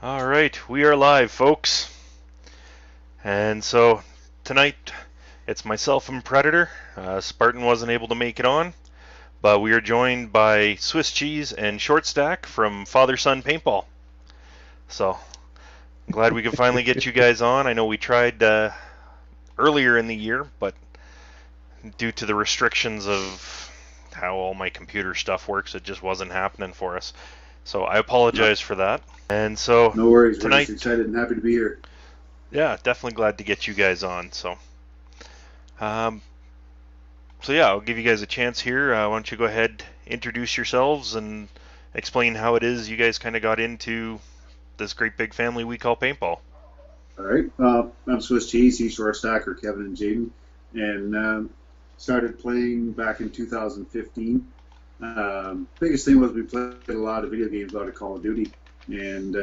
All right, we are live, folks. And so tonight it's myself and Predator. Spartan wasn't able to make it on, but we are joined by Swiss Cheese and Short Stack from Father Son Paintball. So I'm glad we could finally get you guys on. I know we tried earlier in the year, but due to the restrictions of how all my computer stuff works, it just wasn't happening for us. So I No, apologize for that. And so no worries. We're just tonight, excited and happy to be here. yeah, definitely glad to get you guys on. Um, so yeah, I'll give you guys a chance here. Why don't you go ahead, introduce yourselves, and explain how it is you guys kind of got into this great big family we call paintball. All right. I'm Swiss Cheese. He's Short Stacker, Kevin and Jaden, and started playing back in 2015. Biggest thing was we played a lot of video games, a lot of Call of Duty, and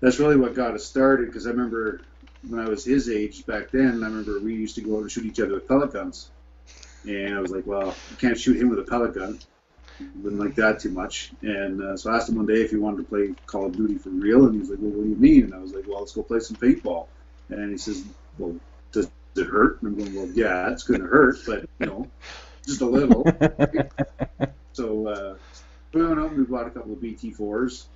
that's really what got us started. Because I remember when I was his age back then, I remember we used to go out and shoot each other with pellet guns, and I was like, well, you can't shoot him with a pellet gun. Didn't like that too much. And so I asked him one day if he wanted to play Call of Duty for real, and he was like, well, what do you mean? And I was like, well, let's go play some paintball. And he says, well, does it hurt? And I'm going, well, yeah, it's going to hurt, but, just a little. So we went out and we bought a couple of BT4s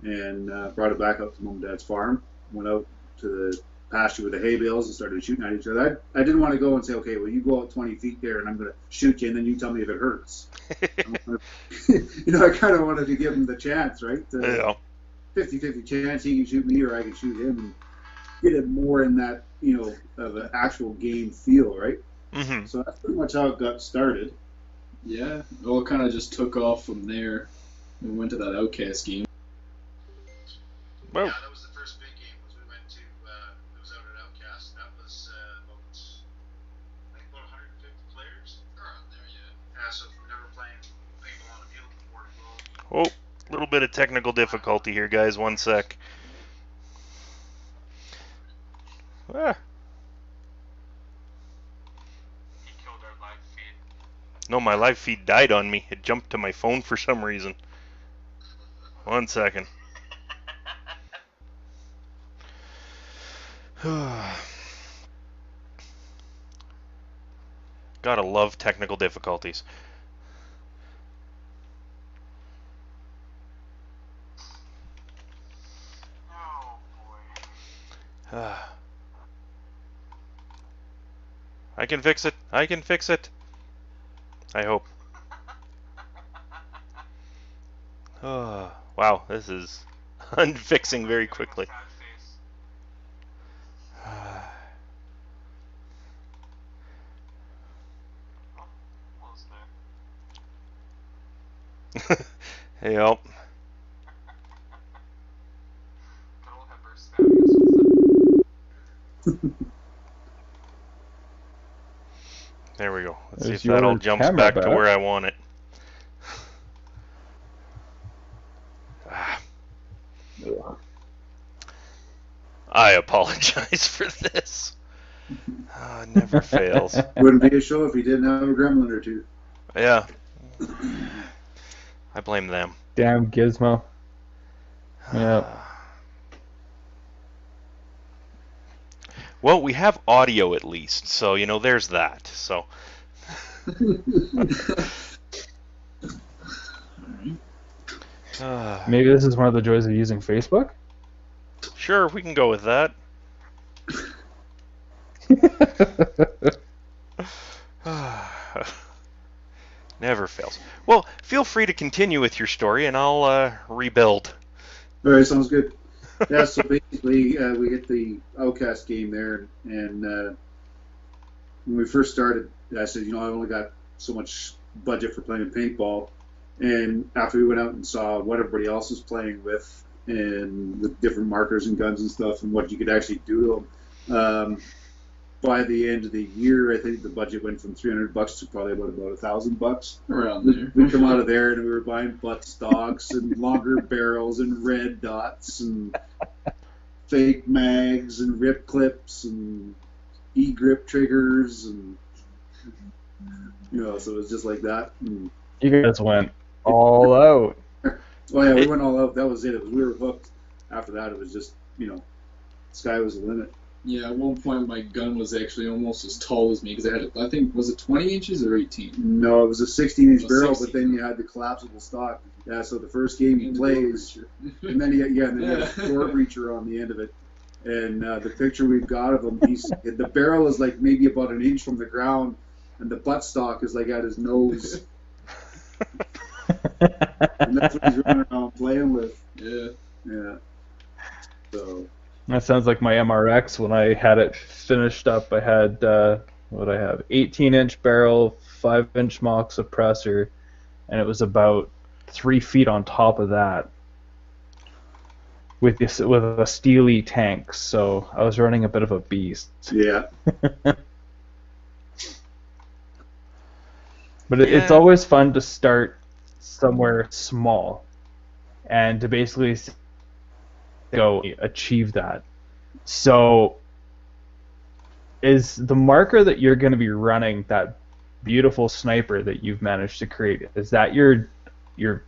and brought it back up to Mom and Dad's farm. Went out to the pasture with the hay bales and started shooting at each other. I didn't want to go and say, okay, well, you go out 20 feet there and I'm going to shoot you, and then you tell me if it hurts. I kind of wanted to give him the chance, right? Yeah. 50-50 chance he can shoot me or I can shoot him, and get it more in that, of an actual game feel, right? Mm-hmm. So that's pretty much how it got started. Yeah, it all kind of just took off from there. We went to that Outcast game. Well, Yeah, that was the first big game. Was we went to it was out at Outcast. That was about I think about 150 players around there. Yeah. So if we've never playing paintball on a field before, oh, a little bit of technical difficulty here, guys. One sec. Ah, he killed our live feed. no, my live feed died on me. It jumped to my phone for some reason. One second. Gotta love technical difficulties. Oh boy. I can fix it. I can fix it. I hope. Wow, this is unfixing very quickly. Sad face. Oh, almost there. Hey, oh. Don't have her stabbing us with that. There we go. Let's see There's if that all your jumps camera back to back. where I want it. Ah, I apologize for this. It never fails. Wouldn't be a show if he didn't have a gremlin or two. Yeah. I blame them. Damn Gizmo. Yeah. Well, we have audio at least, so there's that. So Maybe this is one of the joys of using Facebook. sure, we can go with that. Never fails. Well, feel free to continue with your story, and I'll rebuild. All right, sounds good. Yeah, so basically we hit the Outcast game there, and when we first started, I said, I've only got so much budget for playing paintball. And after we went out and saw what everybody else was playing with, and with different markers and guns and stuff, and what you could actually do to them, by the end of the year, I think the budget went from $300 to probably about $1,000. Around there. We come out of there and we were buying butt stocks and longer barrels and red dots and fake mags and rip clips and e-grip triggers, and so it was just like that. And, You guys went all out. oh yeah, we went all out. That was it. We were hooked. after that, it was just, sky was the limit. Yeah, at one point my gun was actually almost as tall as me because I had, I think, was it 20 inches or 18? No, it was a 16-inch Oh, barrel, 16. but then you had the collapsible stock. Yeah, so the first game you play is, and then you had a door breacher on the end of it. And the picture we've got of him, the barrel is like maybe about an inch from the ground, and the buttstock is like at his nose. And that's what he's running around playing with. Yeah. So. That sounds like my MRX when I had it finished up. I had, what I have, 18-inch barrel, 5-inch mock suppressor, and it was about 3 feet on top of that with a steely tank. So I was running a bit of a beast. Yeah. But it's always fun to start somewhere small and to basically go achieve that. So is the marker that you're going to be running, that beautiful sniper that you've managed to create, is that your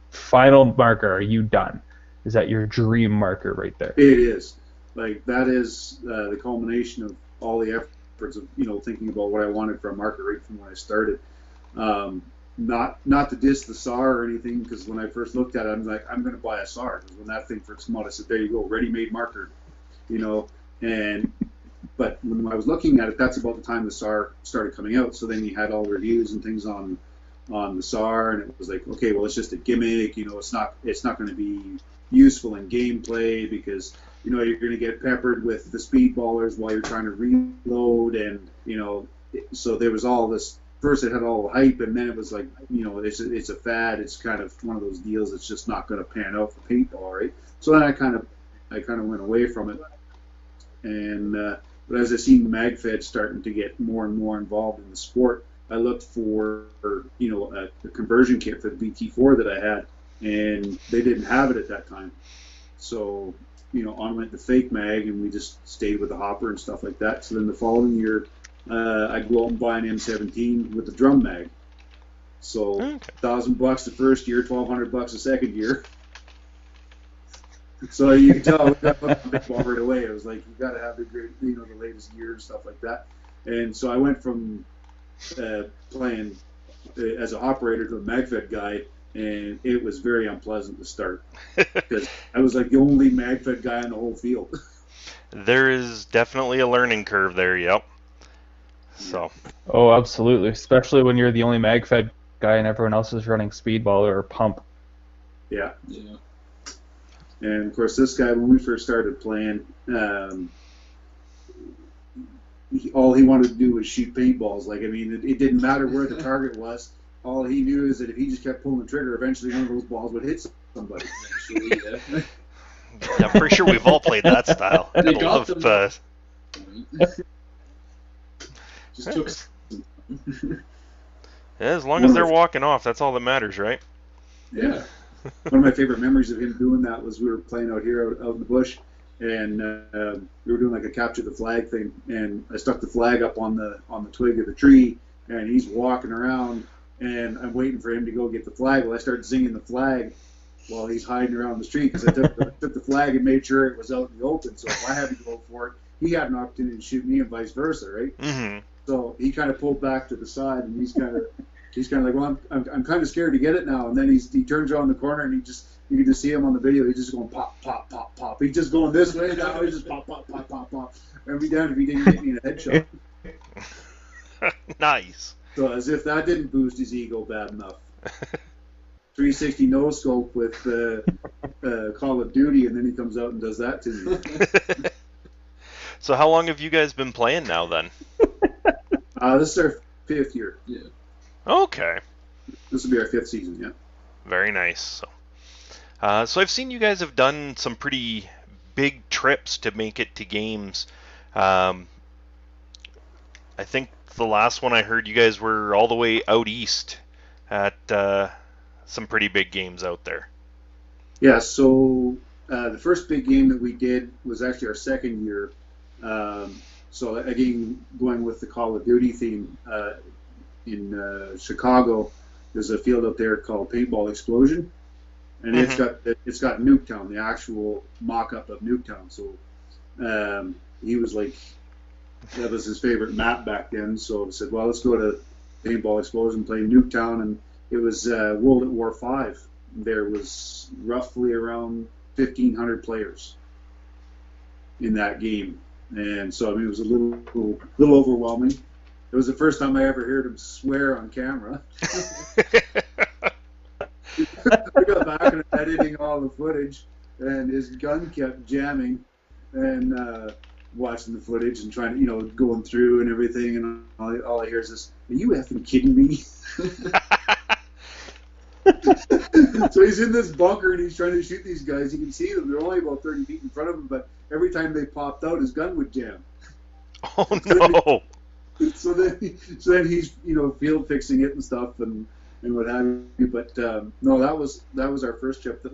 final marker? Are you done? Is that your dream marker right there? It is. Like, that is the culmination of all the efforts of, thinking about what I wanted for a marker right from when I started. Not to diss the SAR or anything, because when I first looked at it, I'm like, I'm going to buy a SAR. Because when that thing first came out, I said, there you go, ready-made marker. But when I was looking at it, that's about the time the SAR started coming out. So then you had all the reviews and things on the SAR, and it was like, okay, well, it's just a gimmick. It's not going to be useful in gameplay because you're going to get peppered with the speedballers while you're trying to reload, and so there was all this. First, it had all the hype, and then it was like, it's a fad. It's kind of one of those deals that's just not going to pan out for paintball, right? So then I kind of went away from it, and but as I seen MagFed starting to get more and more involved in the sport, I looked for a conversion kit for the BT4 that I had, and they didn't have it at that time. So on went the fake mag, and we just stayed with the hopper and stuff like that. So then the following year, I'd go out and buy an M17 with the drum mag. So $1,000 the first year, $1,200 the second year. So you can tell we got paintball right away. It was like, you got to have the great, the latest gear and stuff like that. And so I went from playing as an operator to a MagFed guy, and it was very unpleasant to start because I was like the only MagFed guy on the whole field. There is definitely a learning curve there. Yep. So. Oh, absolutely. Especially when you're the only MagFed guy and everyone else is running speedball or pump. Yeah. And of course, this guy, when we first started playing, all he wanted to do was shoot paintballs. Like, I mean, it didn't matter where the target was. All he knew is that if he just kept pulling the trigger, eventually one of those balls would hit somebody. I'm pretty sure we've all played that style. I They got love Just took. as long as they're walking off, that's all that matters, right? Yeah. One of my favorite memories of him doing that was we were playing out here out in the bush, and we were doing like a capture the flag thing, and I stuck the flag up on the twig of the tree, and he's walking around, and I'm waiting for him to go get the flag. Well, I started singing the flag while he's hiding around the tree because I took the flag and made sure it was out in the open. So if I had to go for it, he had an opportunity to shoot me, and vice versa, right? Mm-hmm. So he kind of pulled back to the side, and he's kind of like, well, I'm kind of scared to get it now. And then he turns around the corner, and you can just see him on the video. He's just going pop, pop, pop, pop. He's just going this way now. He's just pop, pop, pop, pop, pop. And be damned if he didn't get me in a headshot. Nice. So as if that didn't boost his ego bad enough. 360 no scope with Call of Duty, and then he comes out and does that to me. So how long have you guys been playing now then? This is our 5th year. Yeah. Okay. This will be our 5th season, yeah. Very nice. So I've seen you guys have done some pretty big trips to make it to games. I think the last one I heard you guys were all the way out east at some pretty big games out there. Yeah, so the first big game that we did was actually our 2nd year. So again, going with the Call of Duty theme, in Chicago, there's a field out there called Paintball Explosion, and it's got Nuketown, the actual mock-up of Nuketown. So he was like, that was his favorite map back then. So I said, well, let's go to Paintball Explosion, play Nuketown, and it was World at War 5. There was roughly around 1,500 players in that game, and so I mean it was a little overwhelming. It was the first time I ever heard him swear on camera. I got back and editing all the footage, and his gun kept jamming, and watching the footage and trying to, going through and everything, and all I hear is this, "Are you effing kidding me?" So he's in this bunker and he's trying to shoot these guys. You can see them; they're only about 30 feet in front of him, but every time they popped out, his gun would jam. Oh no! So then he's field fixing it and stuff and what have you. But no, that was our first trip. To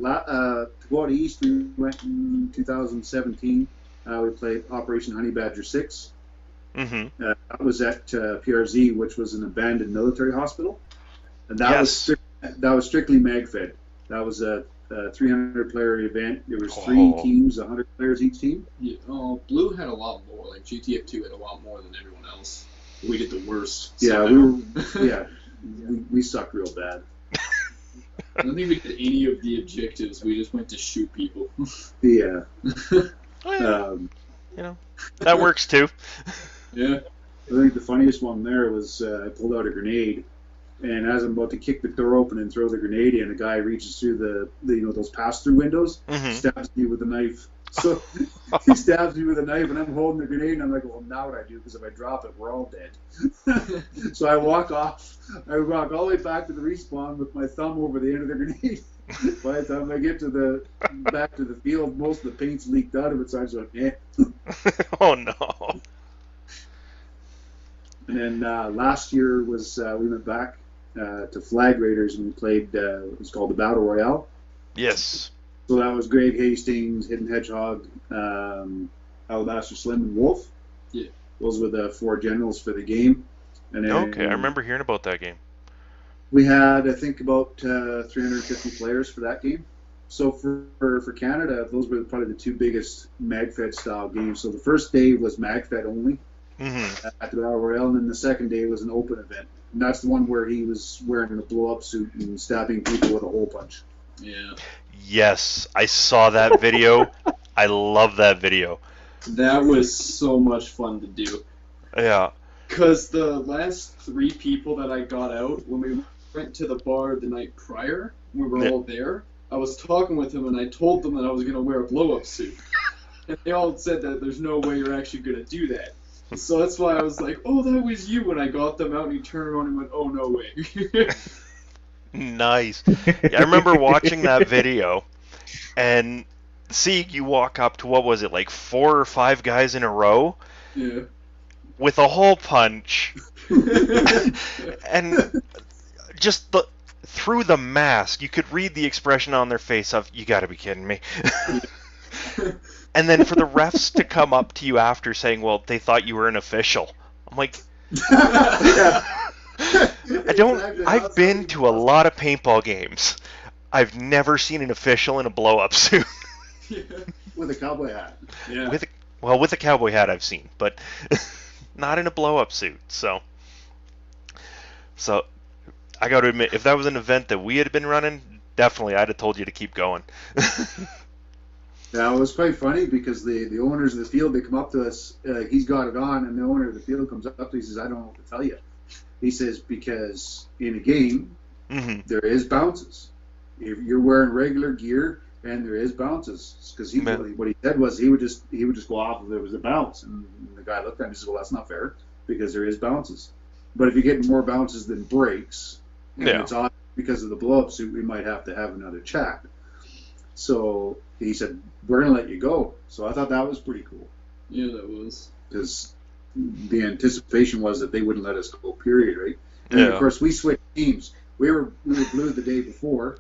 go out east, we went in 2017. We played Operation Honey Badger 6. Mm-hmm. That was at PRZ, which was an abandoned military hospital, and that was strictly mag-fed. That was a 300-player event. There was 3 teams, 100 players each team. Yeah, Blue had a lot more. Like GTF2 had a lot more than everyone else. We did the worst. Yeah, we sucked real bad. I don't think we did any of the objectives. We just went to shoot people. Yeah. That works too. Yeah. I think the funniest one there was I pulled out a grenade, and as I'm about to kick the door open and throw the grenade in, a guy reaches through the those pass-through windows, stabs me with a knife. So he stabs me with a knife, and I'm holding the grenade, and I'm like, well, now what I do? Because if I drop it, we're all dead. So I walk off. I walk all the way back to the respawn with my thumb over the end of the grenade. By the time I get back to the field, most of the paint's leaked out of it, so I just went, eh. Oh no! And then last year was we went back to Flag Raiders and we played. It was called the Battle Royale. Yes. So that was Greg Hastings, Hidden Hedgehog, Alabaster Slim, and Wolf. Yeah. Those were the 4 generals for the game. And then, okay, I remember hearing about that game. We had, I think, about 350 players for that game. So for Canada, those were probably the 2 biggest MagFed style games. So the first day was MagFed only at the Battle Royale, and then the second day was an open event. And that's the one where he was wearing a blow-up suit and stabbing people with a hole punch. Yeah. Yes, I saw that video. I love that video. That was so much fun to do. Yeah. Because the last 3 people that I got out, when we went to the bar the night prior, we were all there, I was talking with them and I told them that I was going to wear a blow-up suit. And they all said that there's no way you're actually going to do that. So that's why I was like, oh, that was you when I got them out, and he turned around and went, oh, no way. Nice. I remember watching that video and seeing you walk up to, what was it, like 4 or 5 guys in a row? Yeah. With a hole punch. And just through the mask, you could read the expression on their face of, you gotta be kidding me. And then for the refs to come up to you after saying, well, they thought you were an official. I'm like, I've been to a lot of paintball games. I've never seen an official in a blow-up suit. With a cowboy hat. Yeah. With a cowboy hat I've seen, but not in a blow-up suit. So I got to admit, if that was an event that we had been running, definitely I'd have told you to keep going. Yeah, it was quite funny because the owners of the field, they come up to us, he's got it on, and the owner of the field comes up to us, he says, I don't know what to tell you. He says, because in a game, there is bounces. If you're wearing regular gear, and there is bounces. Because what he said was he would just go off if there was a bounce. And the guy looked at him and said, well, that's not fair, because there is bounces. But if you're getting more bounces than breaks, and it's on because of the blow-up suit, we might have to have another chat. So he said, we're going to let you go. So I thought that was pretty cool. Yeah, that was. Because the anticipation was that they wouldn't let us go, period, right? And of course, we switched teams. We were blue the day before,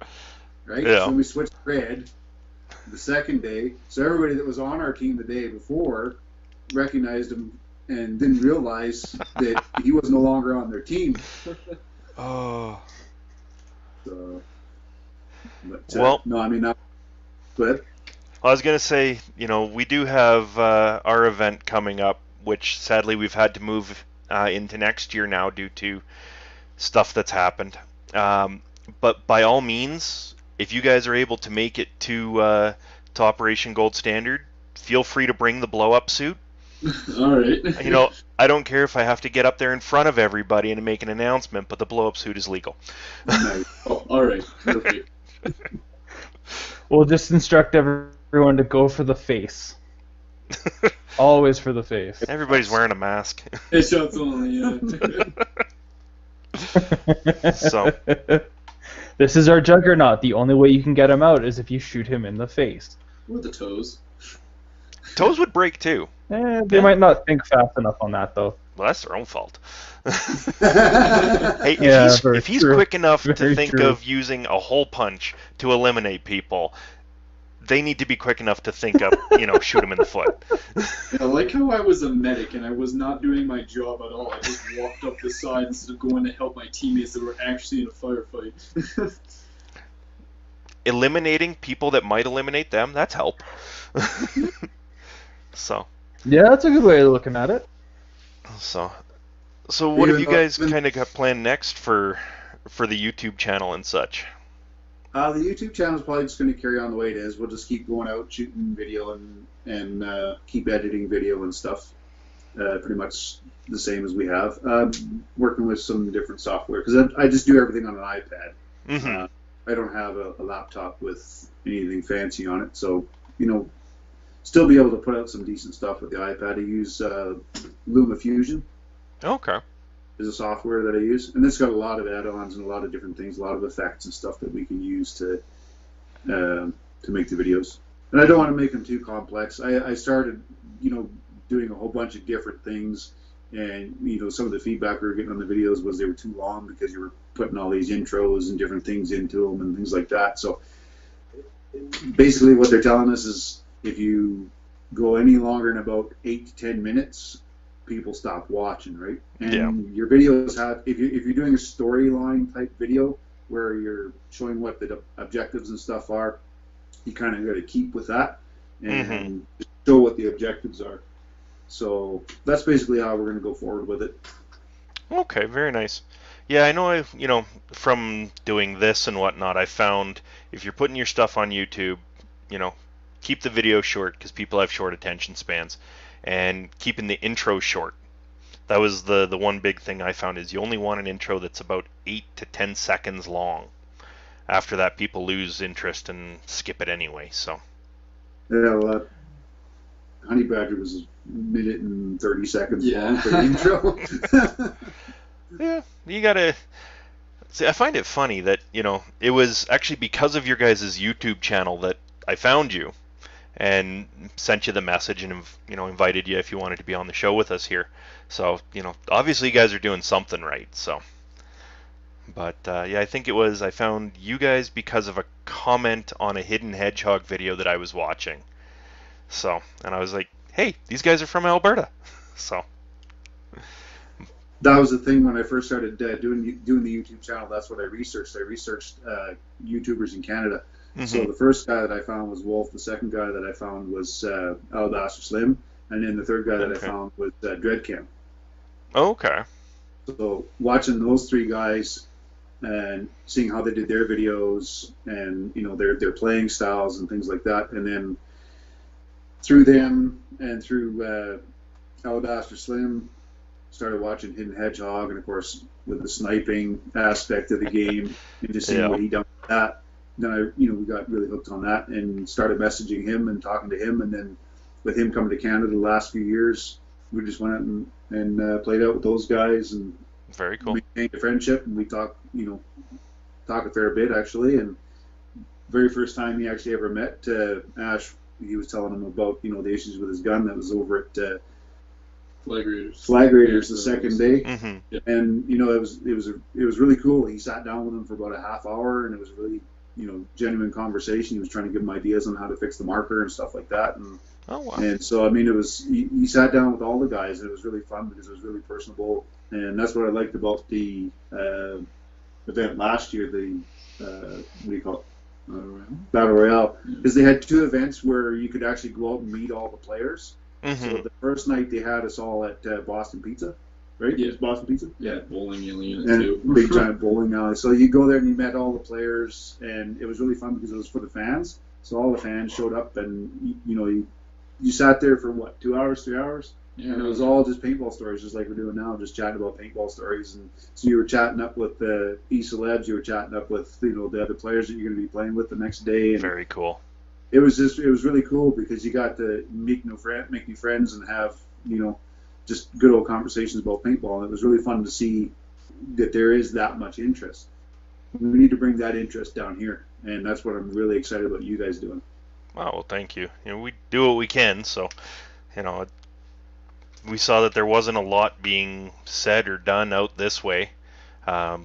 right? Yeah. So we switched red the second day. So everybody that was on our team the day before recognized him and didn't realize that he was no longer on their team. Oh. So But Well, no, I mean, but I was gonna say, we do have our event coming up, which sadly we've had to move into next year now due to stuff that's happened. Um, but by all means, if you guys are able to make it to Operation Gold Standard, feel free to bring the blow up suit. All right. I don't care if I have to get up there in front of everybody and make an announcement, but the blow up suit is legal. nice. Oh, all right. Perfect. We'll just instruct everyone to go for the face. Always for the face. Everybody's wearing a mask. Headshots only. Yeah. So, This is our juggernaut. The only way you can get him out is if you shoot him in the face. With the toes. toes would break too. They might not think fast enough on that, though. Well, that's their own fault. Hey, if he's quick enough to think of using a hole punch to eliminate people, they need to be quick enough to think of, shoot him in the foot. I like how I was a medic and I was not doing my job at all. I just walked up the side instead of going to help my teammates that were actually in a firefight. Eliminating people that might eliminate them, that's help. So. Yeah, that's a good way of looking at it. So what have you guys kind of got planned next for the YouTube channel and such? The YouTube channel is probably just going to carry on the way it is. We'll just keep going out shooting video and keep editing video and stuff. Pretty much the same as we have. Working with some different software because I just do everything on an iPad. Mm-hmm. I don't have a laptop with anything fancy on it, so still be able to put out some decent stuff with the iPad. I use LumaFusion. Okay. Is a software that I use, and it's got a lot of add-ons and a lot of different things, a lot of effects and stuff that we can use to make the videos. And I don't want to make them too complex. I started, doing a whole bunch of different things, and some of the feedback we were getting on the videos was they were too long because you were putting all these intros and different things into them and things like that. So basically, what they're telling us is if you go any longer than about 8 to 10 minutes, people stop watching, right? And your videos have, if you're doing a storyline type video where you're showing what the objectives and stuff are, you kind of got to keep with that and show what the objectives are. So that's basically how we're going to go forward with it. Okay, very nice. Yeah, I know. From doing this and whatnot, I found if you're putting your stuff on YouTube, keep the video short because people have short attention spans, and keeping the intro short. That was the one big thing I found is you only want an intro that's about 8 to 10 seconds long. After that, people lose interest and skip it anyway. So. Yeah, well, Honey Badger was a minute and 30 seconds long for the intro. Yeah, you gotta. See, I find it funny that it was actually because of your guys' YouTube channel that I found you and sent you the message and invited you if you wanted to be on the show with us here. So obviously you guys are doing something right. So, but yeah, I think I found you guys because of a comment on a Hidden Hedgehog video that I was watching. So, and I was like, hey, these guys are from Alberta. So. That was the thing when I first started doing the YouTube channel. That's what I researched. I researched YouTubers in Canada. Mm-hmm. So the first guy that I found was Wolf. The second guy that I found was Alabaster Slim, and then the third guy that I found was Dreadcam. Oh, okay. So watching those three guys and seeing how they did their videos and their playing styles and things like that, and then through them and through Alabaster Slim, started watching Hidden Hedgehog, and of course with the sniping aspect of the game and just seeing what he done with that. Then we got really hooked on that and started messaging him and talking to him, and then with him coming to Canada the last few years, we just went out and played out with those guys and very cool. Maintained a friendship, and we talk a fair bit actually. And very first time he actually ever met Ash, he was telling him about the issues with his gun that was over at Flag Raiders the second day, and it was really cool. He sat down with him for about a half hour, and it was really genuine conversation. He was trying to give him ideas on how to fix the marker and stuff like that. And and so it was he sat down with all the guys, and it was really fun because it was really personable, and that's what I liked about the event last year. The what do you call it? Battle Royale, because they had 2 events where you could actually go out and meet all the players. Mm-hmm. So the first night they had us all at Boston Pizza, right? Yeah. It was Boston Pizza. Yeah, bowling alley in it And too. big giant bowling alley. So you go there and you met all the players, and it was really fun because it was for the fans. So all the fans showed up, and you sat there for what, 2 hours, 3 hours, Yeah. and it was all just paintball stories, just like we're doing now, just chatting about paintball stories. And so you were chatting up with the e-celebs, you were chatting up with the other players that you're going to be playing with the next day. And Very cool. it was really cool because you got to make new friends and have just good old conversations about paintball. And it was really fun to see that there is that much interest. We need to bring that interest down here, and that's what I'm really excited about you guys doing. Oh, well, thank you. We do what we can, so we saw that there wasn't a lot being said or done out this way, so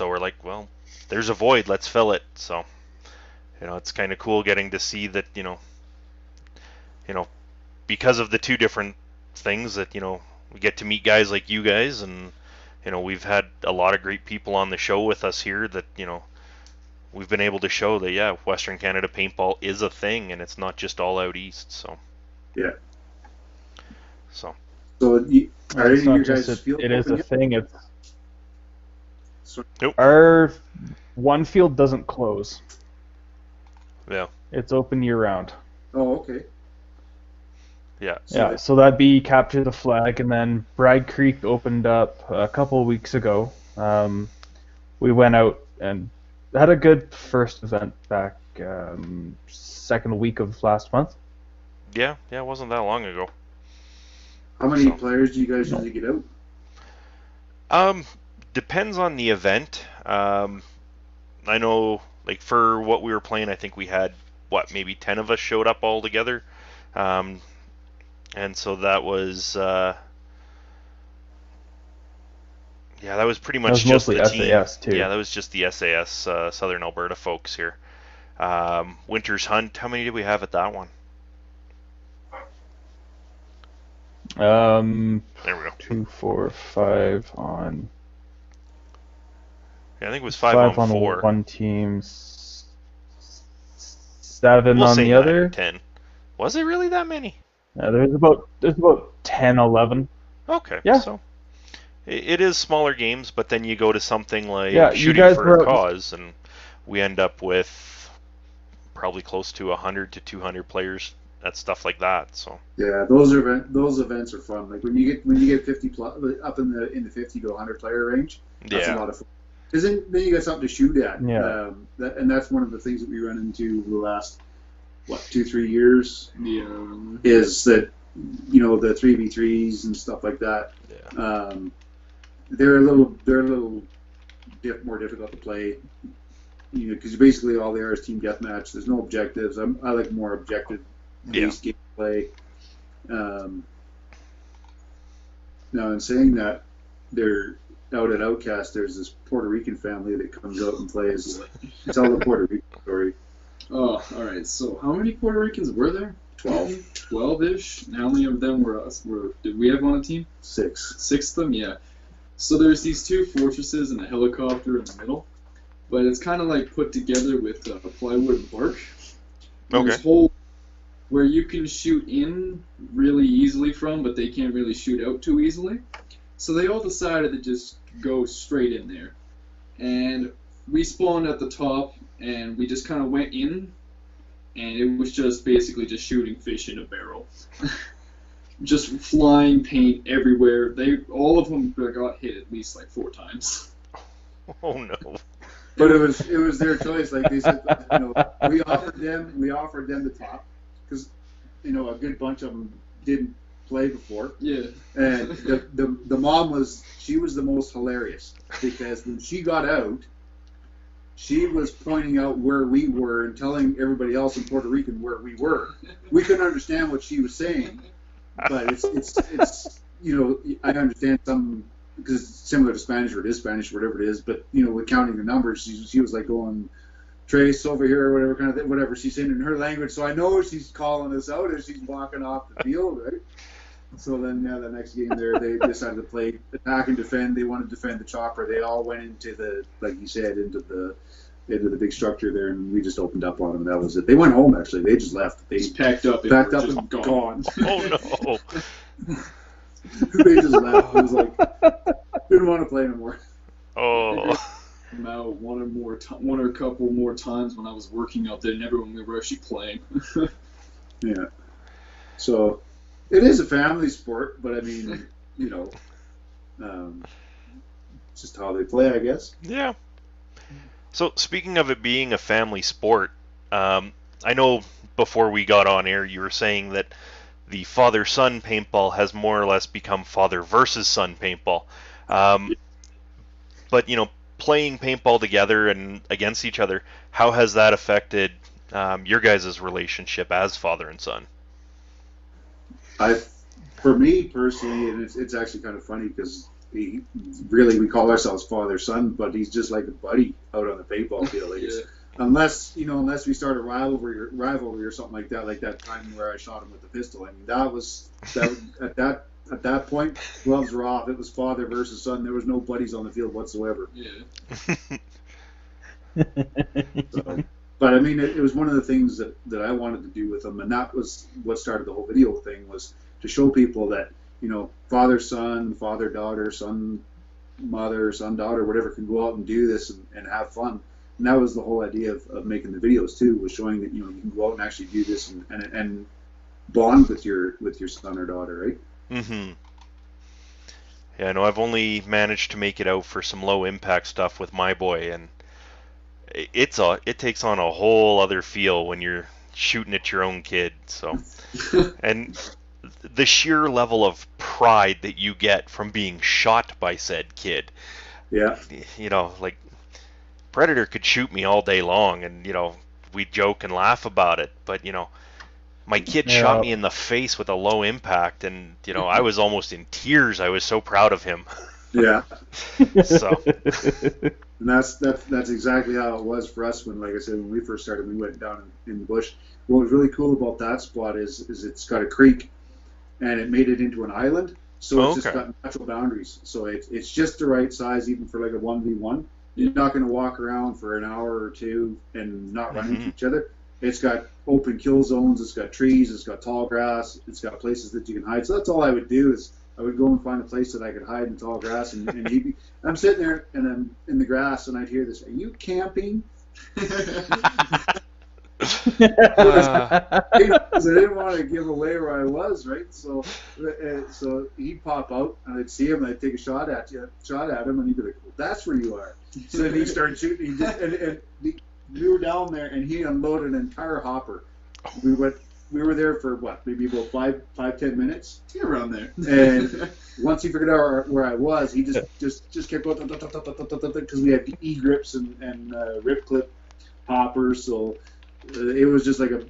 we're like, well, there's a void, let's fill it. So it's kind of cool getting to see that because of the 2 different things that we get to meet guys like you guys, and we've had a lot of great people on the show with us here that we've been able to show that Western Canada paintball is a thing, and it's not just all out east. So yeah. So are any of your just guys' field it is a open yet? thing. It's Nope. Our one field doesn't close. Yeah. It's open year round. Oh, okay. Yeah. Yeah, so that'd be Capture the Flag, and then Bragg Creek opened up a couple of weeks ago. We went out and had a good first event back second week of last month. Yeah, it wasn't that long ago. How many players do you guys usually get out? Depends on the event. I know, like, for what we were playing, I think we had, maybe 10 of us showed up all together. And so that was, that was pretty much just the team. SAS too. Yeah, that was just the SAS Southern Alberta folks here. Winter's Hunt, how many did we have at that one? There we go. 2, 4, 5 on. Yeah, I think it was 5 on 4. One team, 7 We'll on say the 9 other. or 10. Was it really that many? There's about 10, 11. Okay. Yeah. So it is smaller games, but then you go to something like you Shooting guys for were a out- Cause, and we end up with probably close to 100 to 200 players at stuff like that. So Yeah, those events are fun. Like when you get 50 plus, up in the 50 to 100 player range. That's a lot of fun. Because then you got something to shoot at. Yeah. And that's one of the things that we run into the last 2-3 years. Yeah. Is that the 3v3s and stuff like that. Yeah. They're a little more difficult to play. Because basically all there is team deathmatch. There's no objectives. I like more objective based gameplay. Now, in saying that, they're out at Outcast. There's this Puerto Rican family that comes out and plays. It's all the Puerto Rican story. Oh, all right. So how many Puerto Ricans were there? 12. 12-ish. And how many of them were us? Did we have on a team? 6. 6 of them, yeah. So there's these 2 fortresses and a helicopter in the middle, but it's kind of like put together with plywood and bark. Okay. There's holes where you can shoot in really easily from, but they can't really shoot out too easily. So they all decided to just go straight in there. And we spawned at the top, and we just kind of went in, and it was just basically just shooting fish in a barrel. Just flying paint everywhere. All of them got hit at least like 4 times. Oh no. But it was their choice. Like they said, we offered them the top because a good bunch of them didn't play before. Yeah. And the mom was the most hilarious because when she got out, she was pointing out where we were and telling everybody else in Puerto Rican where we were. We couldn't understand what she was saying, but it's I understand some because it's similar to Spanish or it is Spanish, whatever it is. But with counting the numbers, she was like going trace over here or whatever kind of thing, whatever she's saying in her language. So I know she's calling us out as she's walking off the field, right? So then, the next game there, they decided to play attack and defend. They wanted to defend the chopper. They all went into like you said, into into the big structure there, and we just opened up on them. And that was it. They went home actually. They just left. They Just packed up. packed were up just and gone. gone. Oh no. They just left. It was like didn't want to play anymore. Oh. Come out one or a couple more times when I was working out there, never when we were actually playing. Yeah. So it is a family sport, but I mean, you know, it's just how they play, I guess. Yeah. So speaking of it being a family sport, I know before we got on air you were saying that the father-son paintball has more or less become father versus son paintball. But you know, playing paintball together and against each other, how has that affected your guys' relationship as father and son? For me personally, and it's actually kind of funny because we call ourselves father son, but he's just like a buddy out on the paintball field. Like Yeah. unless we start a rivalry or something like that time where I shot him with the pistol. I mean, that at that point, gloves were off. It was father versus son. There was no buddies on the field whatsoever. Yeah. So, but I mean, it was one of the things that I wanted to do with them, and that was what started the whole video thing, was to show people that, you know, father son, father daughter, son mother, son daughter, whatever, can go out and do this and have fun. And that was the whole idea of making the videos too, was showing that, you know, you can go out and actually do this and bond with your son or daughter, right? Mm-hmm. Yeah, I know I've only managed to make it out for some low impact stuff with my boy, and it takes on a whole other feel when you're shooting at your own kid. So, and the sheer level of pride that you get from being shot by said kid. Yeah. You know, like Predator could shoot me all day long, and you know, we'd joke and laugh about it, but you know, my kid shot me in the face with a low impact, and you know, I was almost in tears. I was so proud of him. Yeah. So, and that's exactly how it was for us when, like I said, when we first started, we went down in the bush. What was really cool about that spot is it's got a creek, and it made it into an island, so it's just got natural boundaries. So it's just the right size, even for like a 1v1. You're not going to walk around for an hour or two and not run into each other. It's got open kill zones, it's got trees, it's got tall grass, it's got places that you can hide. So that's all I would do, is I would go and find a place that I could hide in tall grass, and I'm sitting there and I'm in the grass, and I'd hear this, "Are you camping?" Because I didn't want to give away where I was, right? So he'd pop out, and I'd see him, and I'd take a shot at him, and he'd be like, "Well, that's where you are." So then he'd start shooting, and we were down there, and he unloaded an entire hopper. We were there for maybe about 5-10 minutes. You're around there. And once he figured out where I was, he just kept going, because we had E-grips and rip clip hoppers, so it was just like a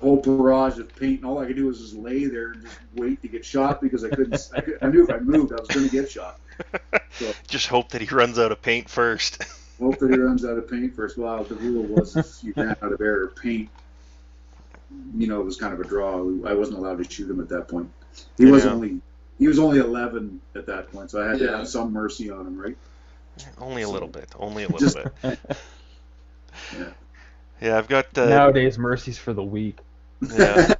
whole barrage of paint, and all I could do was just lay there and just wait to get shot, because I knew if I moved, I was going to get shot. So, just hope that he runs out of paint first. Hope that he runs out of paint first. Well, the rule was if you ran out of air or paint, you know, it was kind of a draw. I wasn't allowed to shoot him at that point. He was only 11 at that point, so I had to have some mercy on him, right? Only a little bit. Only a little bit. Yeah. Yeah, I've got nowadays mercy's for the weak. Yeah.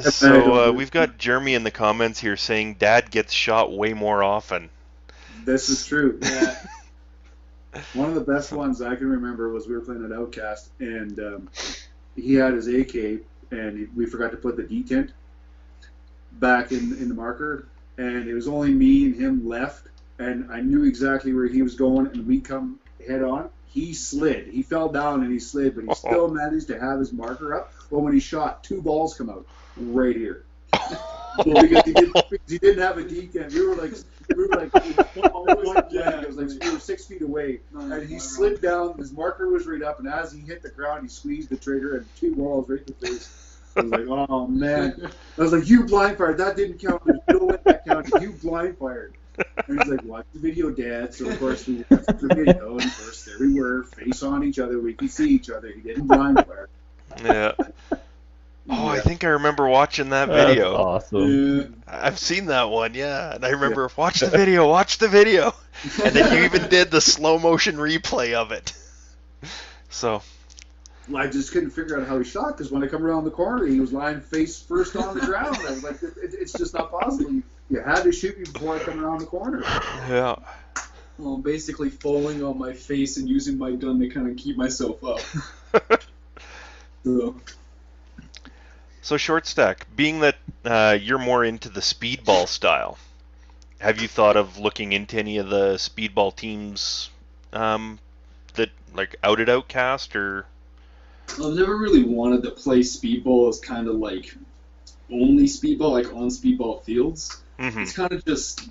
So we've got Jeremy in the comments here saying Dad gets shot way more often. This is true. Yeah. One of the best ones I can remember was we were playing at Outcast, and he had his AK, and we forgot to put the detent back in the marker, and it was only me and him left, and I knew exactly where he was going, and we come head on. He slid. He fell down and he slid, but he still managed to have his marker up. Well, when he shot, 2 balls come out right here. Because he didn't have a detent. We were like we were 6 feet away, and he slid down. His marker was right up, and as he hit the ground, he squeezed the trigger, and 2 balls right in the face. I was like, oh man! I was like, you blind fired. That didn't count. There's no way that counted. You blind fired. And he's like, watch the video, Dad. So of course we watched the video, and of course there we were, face on each other. We could see each other. He didn't blind fire. Yeah. Oh, I think I remember watching that That's video. awesome. Yeah. I've seen that one, yeah. And I remember, watch the video, watch the video. And then you even did the slow motion replay of it. So, I just couldn't figure out how he shot because when I come around the corner, he was lying face first on the ground. I was like, it's just not possible. You had to shoot me before I come around the corner. yeah. Well, I'm basically falling on my face and using my gun to kind of keep myself up. So, So, Short Stack, being that you're more into the speedball style, have you thought of looking into any of the speedball teams that, like, Outed Outcast or... I've never really wanted to play speedball as kind of like only speedball, like on speedball fields. Mhm. It's kind of just,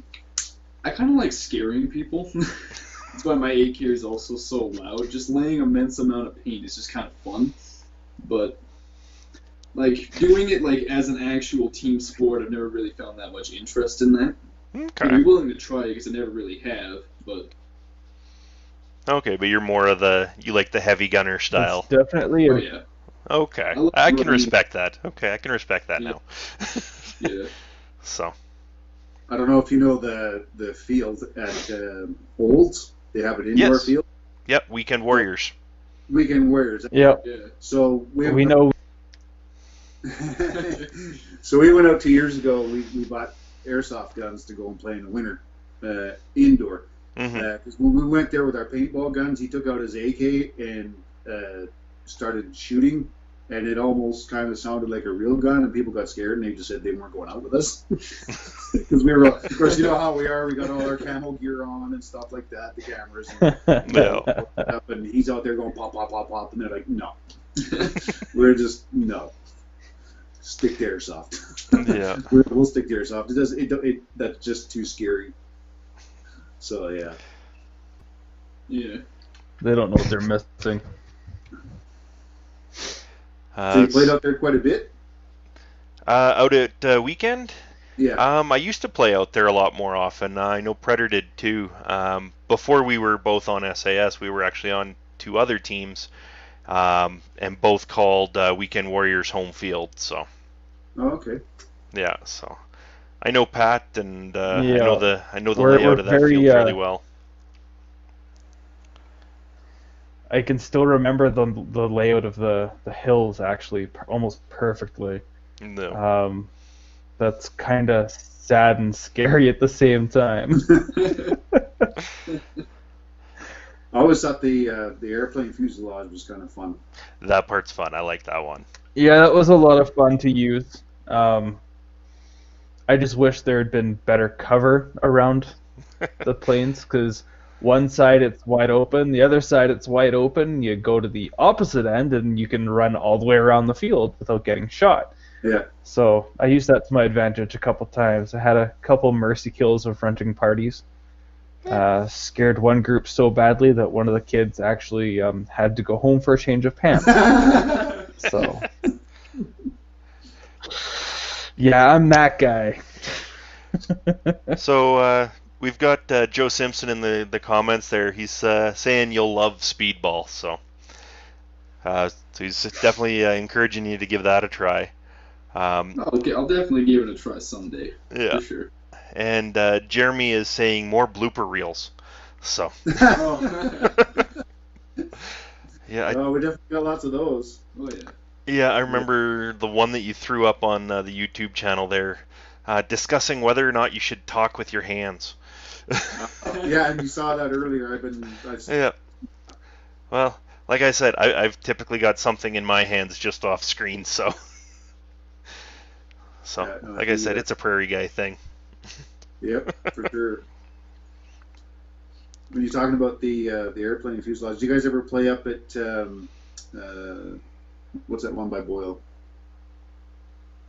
I kind of like scaring people. That's why my AK is also so loud. Just laying immense amount of paint is just kind of fun. But like doing it like as an actual team sport, I've never really found that much interest in that. I'd be Okay. willing to try it because I never really have. But Okay, but you're more of you like the heavy gunner style. It's definitely oh a yeah, Okay. I love I can running. respect that. Okay, I can respect that Yeah. now. yeah. So, I don't know if you know the field at Olds. They have an indoor Yes. field. yep, Weekend Warriors. Weekend Warriors. Yep. Yeah. So We know. So we went out 2 years ago. We bought airsoft guns to go and play in the winter indoor. Hmm. Because when we went there with our paintball guns, he took out his AK and started shooting, and it almost kind of sounded like a real gun, and people got scared, and they just said they weren't going out with us. Because we were, of course, you know how we are. We got all our camo gear on and stuff like that, the cameras. And, Yeah. and he's out there going pop, pop, pop, pop, and they're like, no. We're just, no. Stick to airsoft. Yeah. We'll stick to airsoft. That's just too scary. So, yeah. Yeah. They don't know what they're missing. So you played out there quite a bit? Out at Weekend? Yeah. I used to play out there a lot more often. I know Predator did too. Before we were both on SAS, we were actually on two other teams, and both called Weekend Warriors home field. So Oh, okay. yeah, so I know Pat, and I Yeah. know the We're layout of that very, field really well. I can still remember the layout of the hills actually almost perfectly. No. That's kind of sad and scary at the same time. I always thought the airplane fuselage was kind of fun. That part's fun. I like that one. Yeah, that was a lot of fun to use. I just wish there had been better cover around the planes, because one side it's wide open, the other side it's wide open. You go to the opposite end and you can run all the way around the field without getting shot. Yeah. So I used that to my advantage a couple times. I had a couple mercy kills of renting parties. Scared one group so badly that one of the kids actually had to go home for a change of pants. So, yeah, I'm that guy. So we've got Joe Simpson in the comments there. He's saying you'll love speedball. So he's definitely encouraging you to give that a try. I'll definitely give it a try someday. Yeah. For sure. And Jeremy is saying more blooper reels. So Oh, yeah, Oh, we definitely got lots of those. oh yeah. yeah, I remember the one that you threw up on the YouTube channel there, discussing whether or not you should talk with your hands. Yeah, and you saw that earlier. Yeah. Well, like I said, I've typically got something in my hands just off screen, so. So, Yeah, no, like I said, it's a prairie guy thing. Yep, for sure. When you're talking about the airplane fuselage, do you guys ever play up at what's that one by Boyle?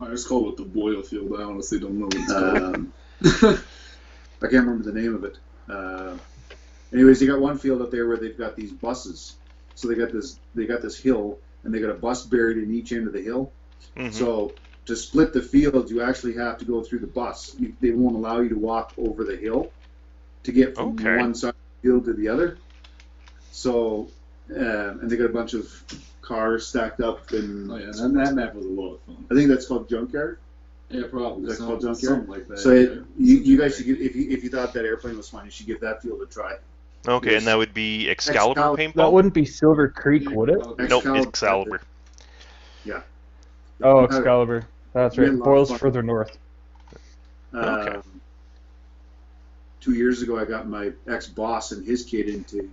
I just call it the Boyle Field. I honestly don't know what it's called. I can't remember the name of it. Anyways, they got one field up there where they've got these buses. So they got this hill, and they got a bus buried in each end of the hill. Mhm. So to split the field, you actually have to go through the bus. They won't allow you to walk over the hill to get from Okay. one side of the field to the other. So, and they got a bunch of cars stacked up, and Oh yeah, that map was a lot of fun. I think that's called Junkyard. Yeah, probably. Is that called Junkyard? Something like that. So yeah. you guys should give, if you thought that airplane was fun, you should give that field a try. Okay, Yes. and that would be Excalibur Excalibur. paintball? That wouldn't be Silver Creek, would it? Nope, Excalibur. Yeah. Oh, Excalibur. That's We had right. a lot of Boyle's fun. further north. Okay. 2 years ago, I got my ex-boss and his kid into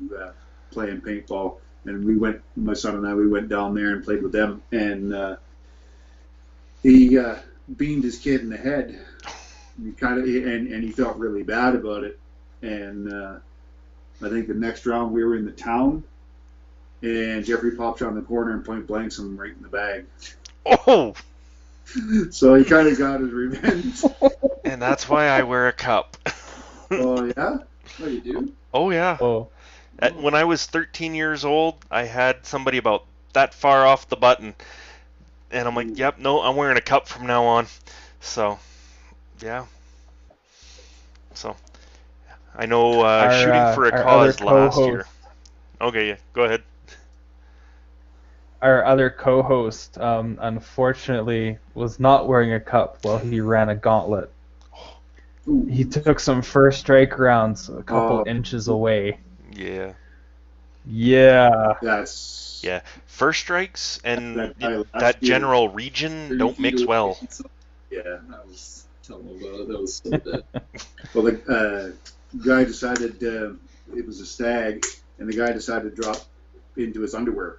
playing paintball, and my son and I, we went down there and played with them, and he beamed his kid in the head. And he felt really bad about it. And I think the next round we were in the town, and Jeffrey popped around the corner and point blanks him right in the bag. Oh! So he kind of got his revenge. And that's why I wear a cup. Oh yeah. Oh, you do? Oh, yeah. Oh. When I was 13 years old, I had somebody about that far off the button. And I'm like, yep, no, I'm wearing a cup from now on. So, yeah. So, I know shooting for a our cause other last co-host- year. Okay, yeah, go ahead. Our other co-host, unfortunately, was not wearing a cup while he ran a gauntlet. He took some first strike rounds a couple inches away. Yeah. Yeah. That's Yeah. First strikes and That guy last that year. general region don't mix well. yeah. That was tell me about it. That was so bad. Well, the guy decided it was a stag, and the guy decided to drop into his underwear.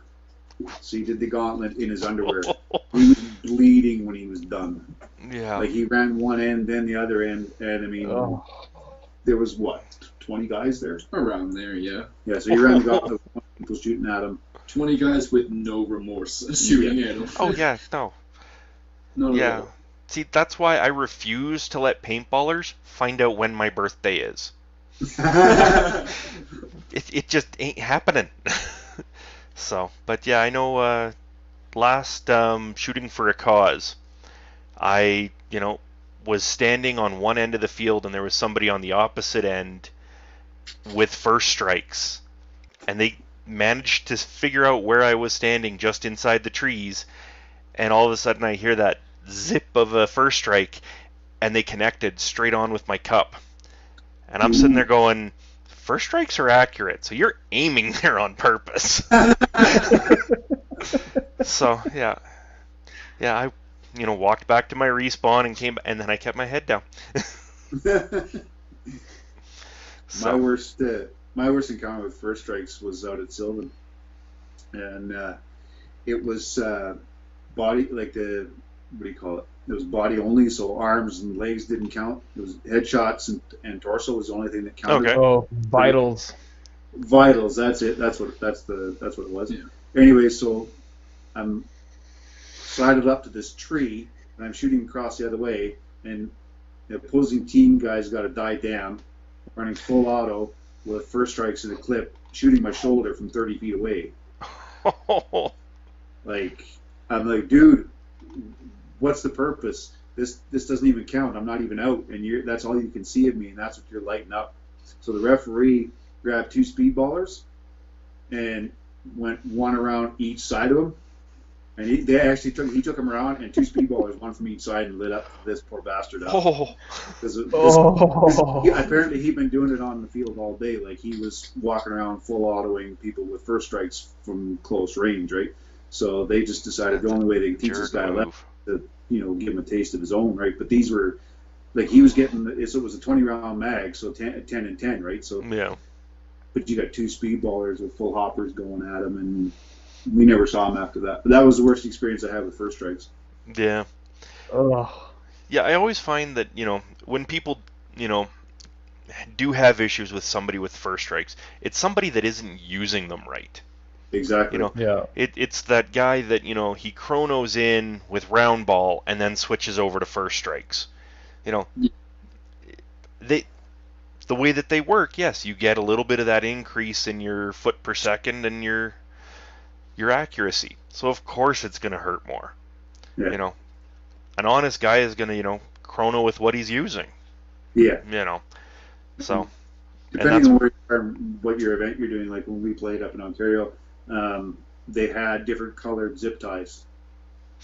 So he did the gauntlet in his underwear. He was bleeding when he was done. Yeah. Like he ran one end, then the other end, and I mean, Oh. there was what, 20 guys there? Around there, yeah. Yeah, so he ran the gauntlet with people shooting at him. 20 guys with no remorse shooting at him. Oh, yeah, no. No, Yeah. See, that's why I refuse to let paintballers find out when my birthday is. It just ain't happening. So, but yeah, I know last shooting for a cause, I, was standing on one end of the field and there was somebody on the opposite end with first strikes. And they managed to figure out where I was standing just inside the trees. And all of a sudden I hear that zip of a first strike and they connected straight on with my cup. And I'm sitting there going, first strikes are accurate, so you're aiming there on purpose. So, yeah. Yeah, I, walked back to my respawn and and then I kept my head down. My worst encounter with first strikes was out at Sylvan, and it was body, like the, what do you call it? It was body only, so arms and legs didn't count. It was headshots and torso was the only thing that counted. Okay. Oh, vitals. Vitals, that's it. That's what it was. Yeah. Anyway, so I'm sidled up to this tree and I'm shooting across the other way, and the opposing team guys got a die down, running full auto with first strikes in a clip, shooting my shoulder from 30 feet away. Like, I'm like, dude, what's the purpose? This doesn't even count. I'm not even out, and that's all you can see of me, and that's what you're lighting up. So the referee grabbed two speedballers and went one around each side of him, and he took them around, and two speedballers, one from each side, and lit up this poor bastard up. Oh. Apparently he'd been doing it on the field all day. Like, he was walking around full autoing people with first strikes from close range, right? So they just decided the only way they could teach this guy left to, give him a taste of his own, right? But these were, like, he was getting, so it was a 20-round mag, so 10 and 10, right? So Yeah. But you got two speedballers with full hoppers going at him, and we never saw him after that. But that was the worst experience I had with first strikes. Yeah. Ugh. Yeah, I always find that, when people, do have issues with somebody with first strikes, it's somebody that isn't using them right. Exactly. Yeah. It's that guy that, he chronos in with round ball and then switches over to first strikes. The way that they work, yes, you get a little bit of that increase in your foot per second and your accuracy. So of course it's going to hurt more. Yeah. An honest guy is going to, chrono with what he's using. Yeah. So Depending on where you are, what your event you're doing, like when we played up in Ontario, they had different colored zip ties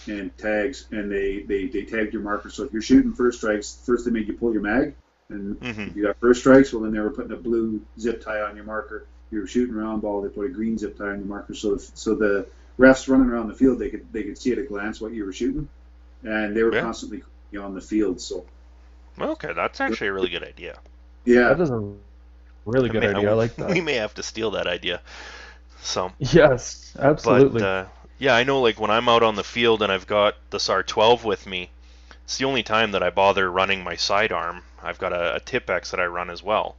and tags, and they tagged your marker. So if you're shooting first strikes, first they made you pull your mag, and if you got first strikes, well then they were putting a blue zip tie on your marker. If you were shooting round ball, they put a green zip tie on your marker. So the refs running around the field, they could see at a glance what you were shooting, and they were constantly on the field. So okay, that's actually a really good idea. yeah, That is a really good idea. I like that. We may have to steal that idea. So Yes, absolutely. But yeah, I know like when I'm out on the field and I've got the SAR 12 with me, it's the only time that I bother running my sidearm. I've got a Tipex that I run as well.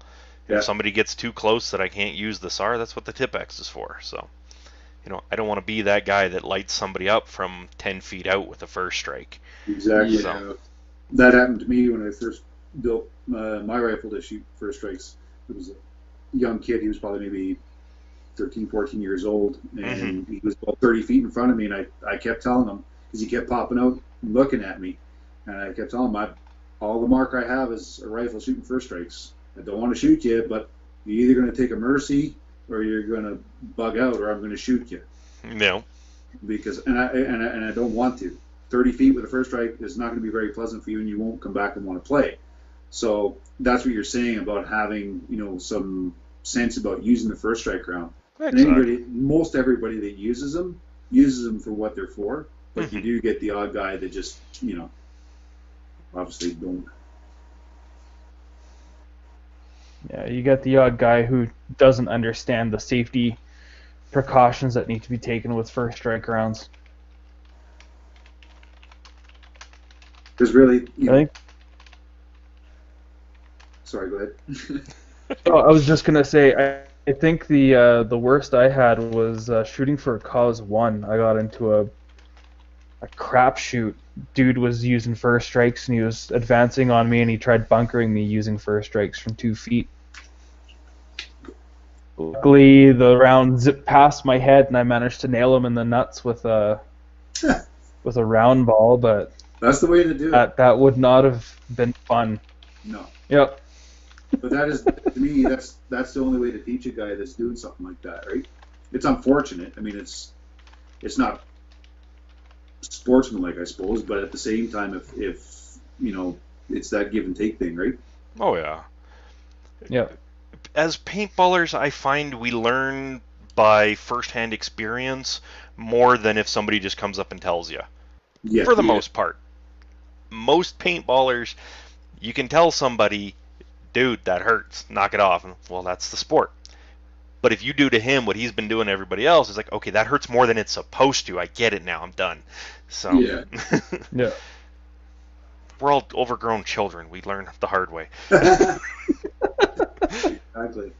Yeah. If somebody gets too close that I can't use the SAR, that's what the Tipex is for. So, I don't want to be that guy that lights somebody up from 10 feet out with a first strike. Exactly. So. That happened to me when I first built my rifle to shoot first strikes. It was a young kid. He was probably maybe 13, 14 years old, and he was about 30 feet in front of me, and I kept telling him, because he kept popping out and looking at me, and I kept telling him, all the mark I have is a rifle shooting first strikes. I don't want to shoot you, but you're either going to take a mercy or you're going to bug out, or I'm going to shoot you. No. Because and I don't want to. 30 feet with a first strike is not going to be very pleasant for you, and you won't come back and want to play. So that's what you're saying about having some sense about using the first strike round. Exactly. And most everybody that uses them for what they're for, but you do get the odd guy that just obviously don't. Yeah, you get the odd guy who doesn't understand the safety precautions that need to be taken with first strike rounds. Because really, I think. Sorry, go ahead. Oh, I was just gonna say, I think the worst I had was shooting for cause 1. I got into a crapshoot. Dude was using first strikes and he was advancing on me and he tried bunkering me using first strikes from 2 feet. Luckily, the round zipped past my head and I managed to nail him in the nuts with a round ball, but that's the way to do it. That would not have been fun. No. Yep. But that is, to me, that's the only way to teach a guy that's doing something like that, right? It's unfortunate. I mean, it's not sportsmanlike, I suppose, but at the same time, if it's that give and take thing, right? Oh yeah. Yeah. As paintballers, I find we learn by firsthand experience more than if somebody just comes up and tells you. Yeah. For the most part. Most paintballers, you can tell somebody, dude, that hurts, knock it off. Well, that's the sport. But if you do to him what he's been doing to everybody else, it's like, okay, that hurts more than it's supposed to. I get it now. I'm done. So, yeah. Yeah. We're all overgrown children. We learn the hard way. Exactly.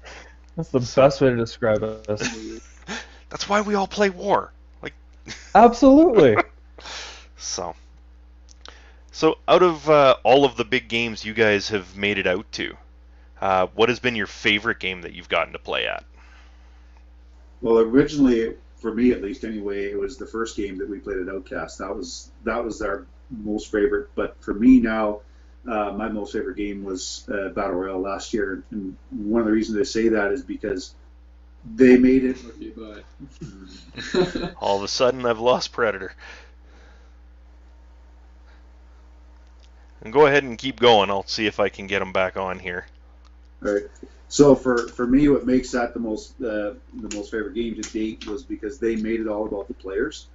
That's the best way to describe us. That's why we all play war. Absolutely. So out of all of the big games you guys have made it out to, what has been your favorite game that you've gotten to play at? Well, originally, for me at least anyway, it was the first game that we played at Outcast. That was our most favorite. But for me now, my most favorite game was Battle Royale last year. And one of the reasons I say that is because they made it. Okay, bye. All of a sudden, I've lost Predator. And go ahead and keep going. I'll see if I can get him back on here. All right. So for me, what makes that the most favorite game to date was because they made it all about the players.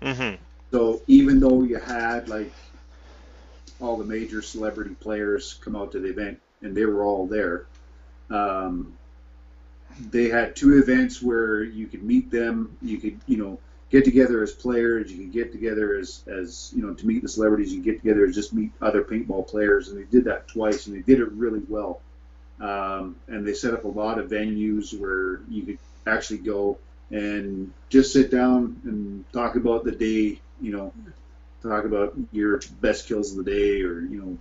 Mm-hmm. So even though you had all the major celebrity players come out to the event and they were all there, they had 2 events where you could meet them. You could get together as players. You could get together as to meet the celebrities. You could get together as just meet other paintball players, and they did that twice, and they did it really well. And they set up a lot of venues where you could actually go and just sit down and talk about the day, talk about your best kills of the day, or when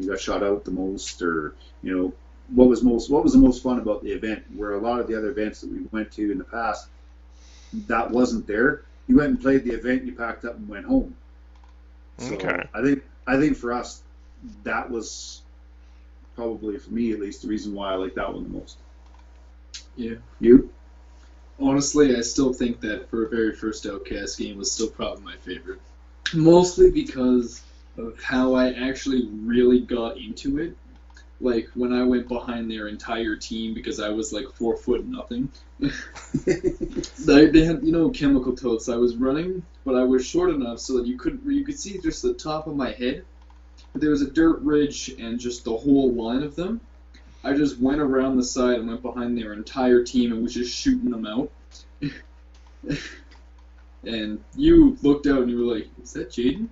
you got shot out the most, or what was the most fun about the event. Where a lot of the other events that we went to in the past, that wasn't there. You went and played the event, you packed up and went home. So Okay. I think for us, that was probably, for me at least, the reason why I like that one the most. Yeah. You? Honestly, I still think that for a very first Outcast game was still probably my favorite. Mostly because of how I actually really got into it. Like when I went behind their entire team because I was like 4 foot nothing. They had chemical totes. I was running, but I was short enough so that you could see just the top of my head. But there was a dirt ridge and just the whole line of them. I just went around the side and went behind their entire team and was just shooting them out. And you looked out and you were like, "Is that Jaden?"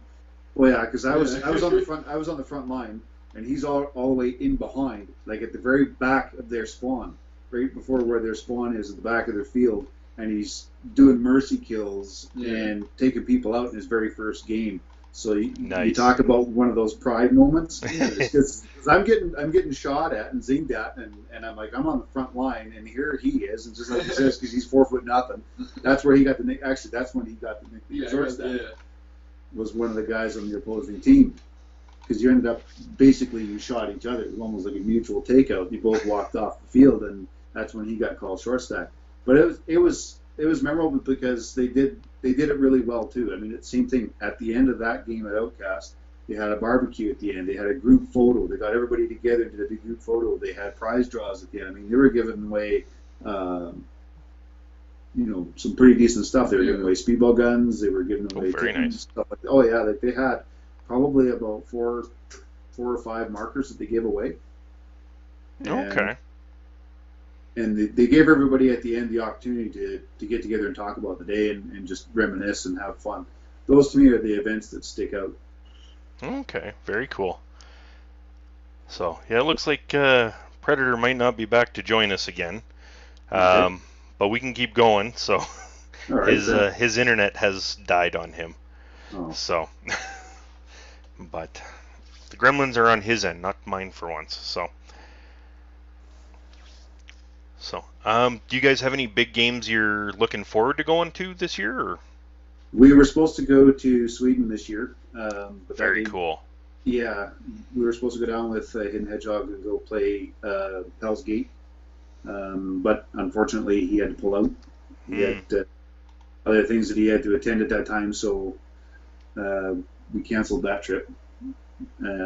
Well, yeah, because I was Yeah. on the front line, and he's all the way in behind, like at the very back of their spawn, right before where their spawn is at the back of their field, and he's doing mercy kills Yeah. and taking people out in his very first game. So you Nice. talk about one of those pride moments. Yeah. Because I'm getting shot at and zinged at, and I'm like, I'm on the front line, and here he is, and just like he says, because he's 4 foot nothing. That's where he got the nick. Actually, that's when he got the nickname. Yeah, Short Stack. yeah. Was one of the guys on the opposing team, because you ended up basically you shot each other. It was almost like a mutual takeout. You both walked off the field, and that's when he got called short stack. But it was memorable because they did it really well too. I mean, it's the same thing at the end of that game at Outcast. They had a barbecue at the end. They had a group photo. They got everybody together and did a big group photo. They had prize draws at the end. I mean, they were giving away, some pretty decent stuff. They were giving away speedball guns. They were giving away very nice. stuff like that. Oh yeah, like they had probably about four or five markers that they gave away. Okay. And they gave everybody at the end the opportunity to get together and talk about the day and just reminisce and have fun. Those to me are the events that stick out. Okay, very cool. So, yeah, it looks like Predator might not be back to join us again. Okay. But we can keep going. So, All right. his internet has died on him. Oh. So, but the gremlins are on his end, not mine for once. So, do you guys have any big games you're looking forward to going to this year? Or? We were supposed to go to Sweden this year. But Very cool. Yeah, we were supposed to go down with Hidden Hedgehog and go play Hell's Gate. But unfortunately, he had to pull out. He had other things that he had to attend at that time, so we canceled that trip.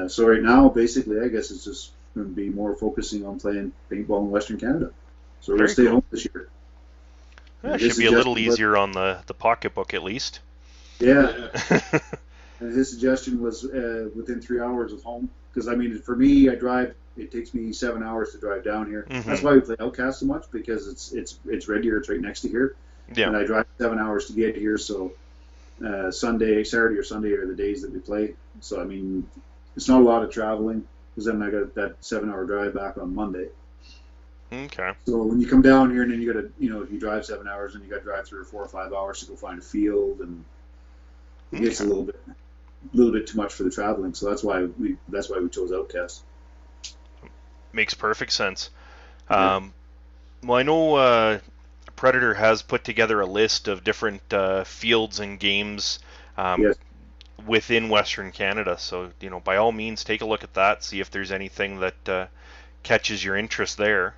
So right now, basically, I guess it's just going to be more focusing on playing paintball in Western Canada. So we're going to stay home this year. That should be a little easier on the pocketbook at least. Yeah. And his suggestion was within 3 hours of home. Because, I mean, for me, it takes me 7 hours to drive down here. Mm-hmm. That's why we play Outcast so much, because it's Red Deer, it's right next to here. Yeah. And I drive 7 hours to get here, so Saturday or Sunday are the days that we play. So, I mean, it's not a lot of traveling, because then I got that 7-hour drive back on Monday. Okay. So when you come down here and then you got to, if you drive 7 hours, and you got to drive 3 or 4 or 5 hours to go find a field, and it gets a little bit too much for the traveling. So that's why we chose Outcast. Makes perfect sense. Well, I know Predator has put together a list of different fields and games Yes. within Western Canada. So, by all means, take a look at that. See if there's anything that catches your interest there.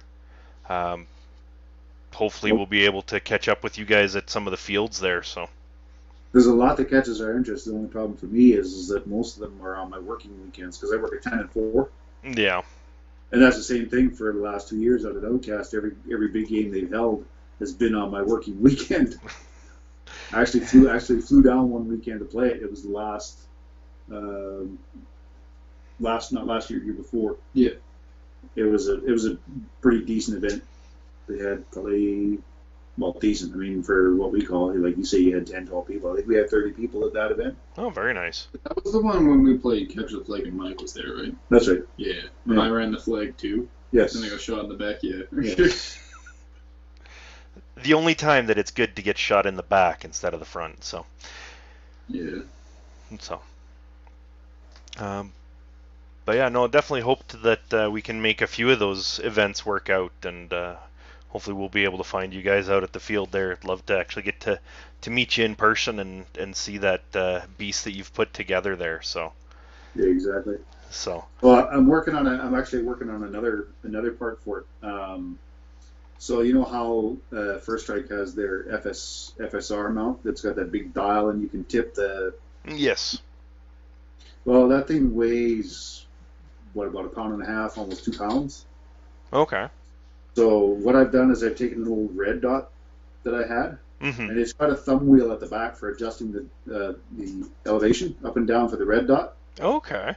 Hopefully, we'll be able to catch up with you guys at some of the fields there. So. There's a lot that catches our interest. The only problem for me is that most of them are on my working weekends, because I work at 10 and 4. Yeah. And that's the same thing for the last 2 years out at Outcast. Every big game they've held has been on my working weekend. I actually flew down one weekend to play it. It was the not last year, year before. Yeah. It was a pretty decent event. They had probably, decent. I mean, for what we call it, like you say, you had 10, 12 people. I think we had 30 people at that event. Oh, very nice. That was the one when we played Catch the Flag and Mike was there, right? That's right. Yeah. When I ran the flag too. Yes. And I got shot in the back, yeah. The only time that it's good to get shot in the back instead of the front. So. Yeah. So. But yeah, no, definitely hope that we can make a few of those events work out, and hopefully we'll be able to find you guys out at the field there. I'd love to actually get to meet you in person and see that beast that you've put together there. So. Yeah, exactly. So. Well, I'm actually working on another part for it. So you know how First Strike has their FSR mount that's got that big dial and you can tip the. Yes. Well, that thing weighs what, about a pound and a half, almost 2 pounds. Okay. So what I've done is I've taken an old red dot that I had, Mm-hmm. and it's got a thumb wheel at the back for adjusting the elevation up and down for the red dot. Okay.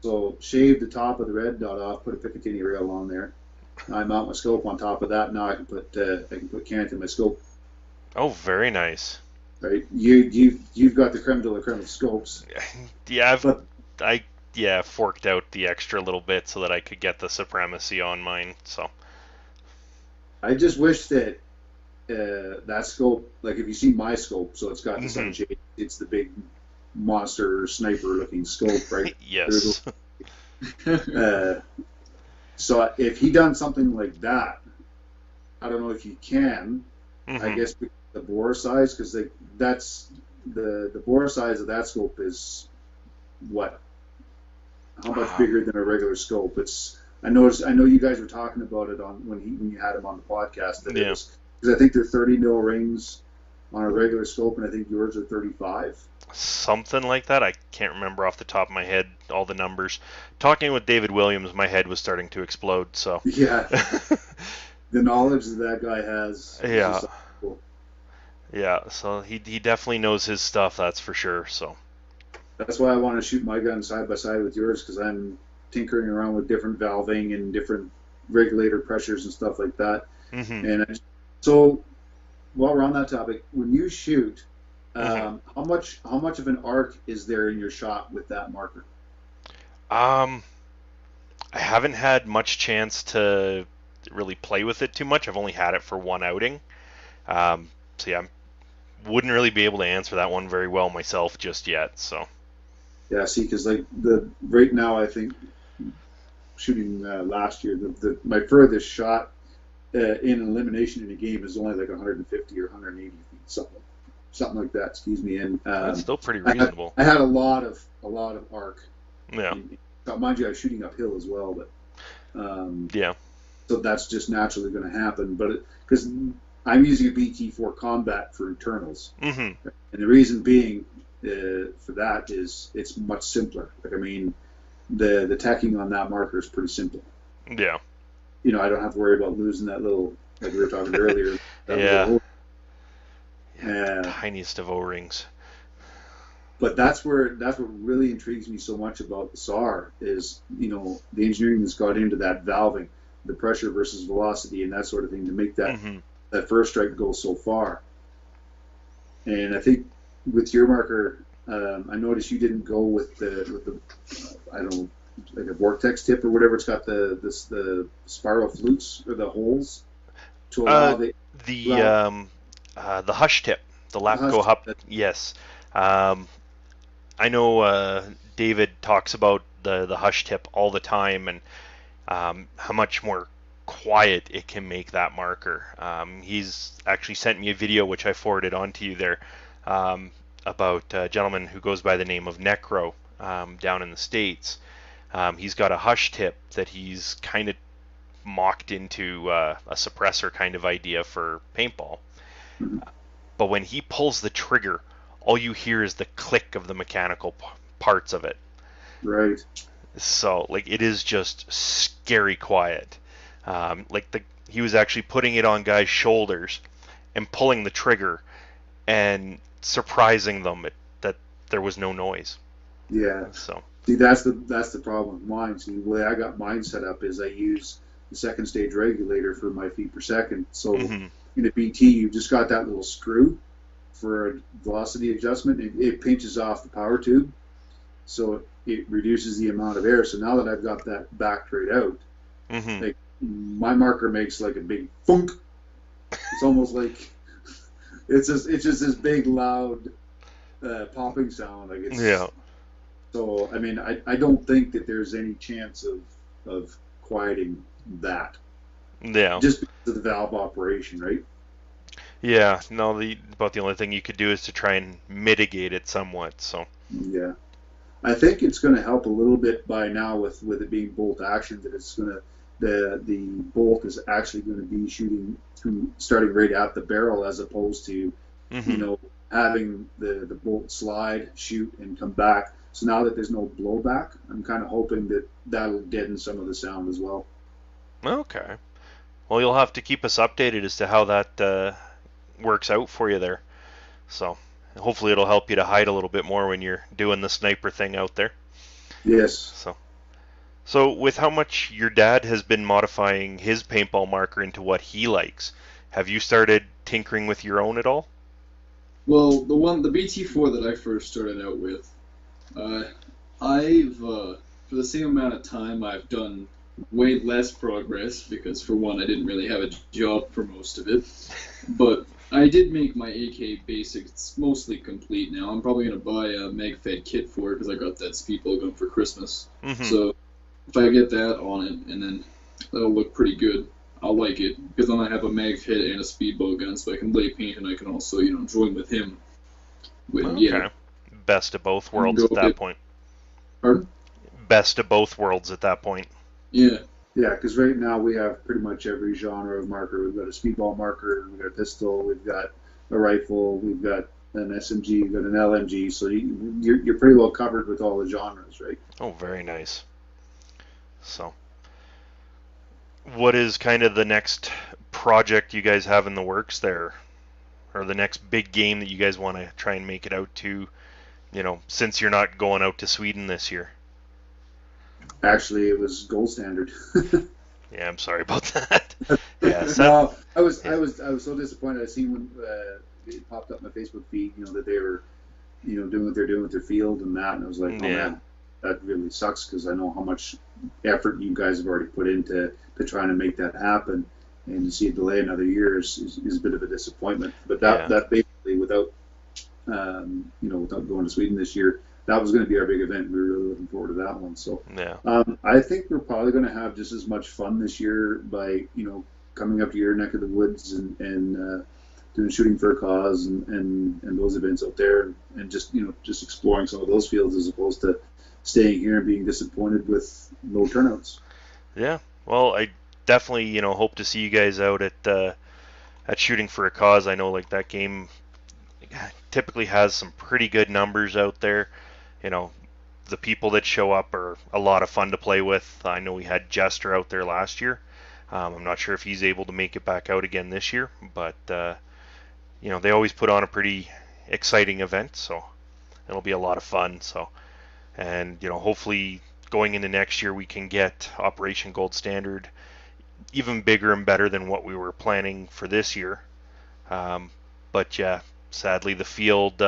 So shave the top of the red dot off, put a Picatinny rail on there. I mount my scope on top of that. Now I can put cant in my scope. Oh, very nice. Right, you've got the creme de la creme of scopes. Yeah, But I forked out the extra little bit so that I could get the supremacy on mine. So. I just wish that that scope, like if you see my scope, so it's got the sunshade, it's the big monster sniper looking scope, right? Yes. So if he done something like that, I don't know if you can. I guess the bore size, because that's the bore size of that scope is what? How much bigger than a regular scope? I know you guys were talking about it on when you had him on the podcast. That Yeah. Because I think they're 30 mil rings on a regular scope, and I think yours are 35. Something like that. I can't remember off the top of my head all the numbers. Talking with David Williams, my head was starting to explode. So. Yeah. The knowledge that guy has. Yeah. Is just cool. Yeah. So he definitely knows his stuff. That's for sure. So. That's why I want to shoot my gun side by side with yours, because I'm tinkering around with different valving and different regulator pressures and stuff like that. Mm-hmm. And so, while we're on that topic, when you shoot, how much of an arc is there in your shot with that marker? I haven't had much chance to really play with it too much. I've only had it for one outing. So yeah, I wouldn't really be able to answer that one very well myself just yet. So. Yeah, see, because like right now, I think shooting last year, my furthest shot in elimination in a game is only like 150 or 180 feet, something like that. Excuse me. And that's still pretty reasonable. I had a lot of arc. Yeah. Mind you, I was shooting uphill as well, but yeah. So that's just naturally going to happen. But because I'm using a BT4 Combat for internals, and the reason being for that is it's much simpler. Like, I mean, the tacking on that marker is pretty simple. Yeah. You know, I don't have to worry about losing that little, like we were talking earlier. Yeah. Tiniest of O-rings. But that's what really intrigues me so much about the SAR is, you know, the engineering that's got into that valving, the pressure versus velocity and that sort of thing to make that that first strike go so far. And I think with your marker, I noticed you didn't go with the I don't know, like a vortex tip or whatever. It's got the spiral flutes or the holes to allow the hush tip, the lap go up. Yes. I know David talks about the hush tip all the time and how much more quiet it can make that marker. He's actually sent me a video which I forwarded on to you there about a gentleman who goes by the name of Necro down in the States. He's got a hush tip that he's kind of mocked into a suppressor kind of idea for paintball. But when he pulls the trigger, all you hear is the click of the mechanical parts of it. Right. So, like, it is just scary quiet. He was actually putting it on guys' shoulders and pulling the trigger and surprising them that there was no noise. Yeah. So. See, that's the problem with mine. See, the way I got mine set up is I use the second stage regulator for my feet per second. So in a BT, you've just got that little screw for a velocity adjustment. It pinches off the power tube, so it reduces the amount of air. So now that I've got that backed right out, like, my marker makes like a big thunk. It's almost like it's just this big loud popping sound. Like it's, yeah. So I mean, I don't think that there's any chance of quieting that. Yeah. Just because of the valve operation, right? Yeah. No. About the only thing you could do is to try and mitigate it somewhat. So. Yeah. I think it's going to help a little bit by now with it being bolt action, that it's going to the bolt is actually going to be shooting through, starting right at the barrel, as opposed to Mm-hmm. having the bolt slide, shoot, and come back. So now that there's no blowback, I'm kind of hoping that that'll deaden some of the sound as well. Okay. Well, you'll have to keep us updated as to how that works out for you there. So hopefully it'll help you to hide a little bit more when you're doing the sniper thing out there. Yes. So with how much your dad has been modifying his paintball marker into what he likes, have you started tinkering with your own at all? Well, the BT4 that I first started out with, I've for the same amount of time I've done way less progress because for one I didn't really have a job for most of it, but I did make my AK basics mostly complete now. I'm probably gonna buy a mag-fed kit for it because I got that speedball gun for Christmas. Mm-hmm. So if I get that on it, and then that'll look pretty good. I'll like it because then I have a mag-fed and a speedball gun, so I can lay paint and I can also join with him. Okay. Yeah. Best of both worlds Go at that get- point. Pardon? Best of both worlds at that point. Yeah. Yeah, because right now we have pretty much every genre of marker. We've got a speedball marker, we've got a pistol, we've got a rifle, we've got an SMG, we've got an LMG. So you're pretty well covered with all the genres, right? Oh, very nice. So, what is kind of the next project you guys have in the works there? Or the next big game that you guys want to try and make it out to, since you're not going out to Sweden this year? Actually, it was gold standard. Yeah, I'm sorry about that. Yeah, No, I was so disappointed. I seen when it popped up my Facebook feed, that they were, doing what they're doing with their field and that, and I was like, oh Yeah. man, that really sucks because I know how much effort you guys have already put into trying to make that happen, and to see it delay another year is a bit of a disappointment. But that basically without going to Sweden this year, that was going to be our big event. We were really looking forward to that one. So yeah, I think we're probably going to have just as much fun this year by coming up to your neck of the woods and doing shooting for a cause and those events out there, and just exploring some of those fields as opposed to staying here and being disappointed with low turnouts. yeah. Well, I definitely hope to see you guys out at shooting for a cause. I know like that game typically has some pretty good numbers out there. The people that show up are a lot of fun to play with. I know we had Jester out there last year. I'm not sure if he's able to make it back out again this year, but they always put on a pretty exciting event, so it'll be a lot of fun. So, and hopefully going into next year we can get Operation Gold Standard even bigger and better than what we were planning for this year. But yeah, sadly the field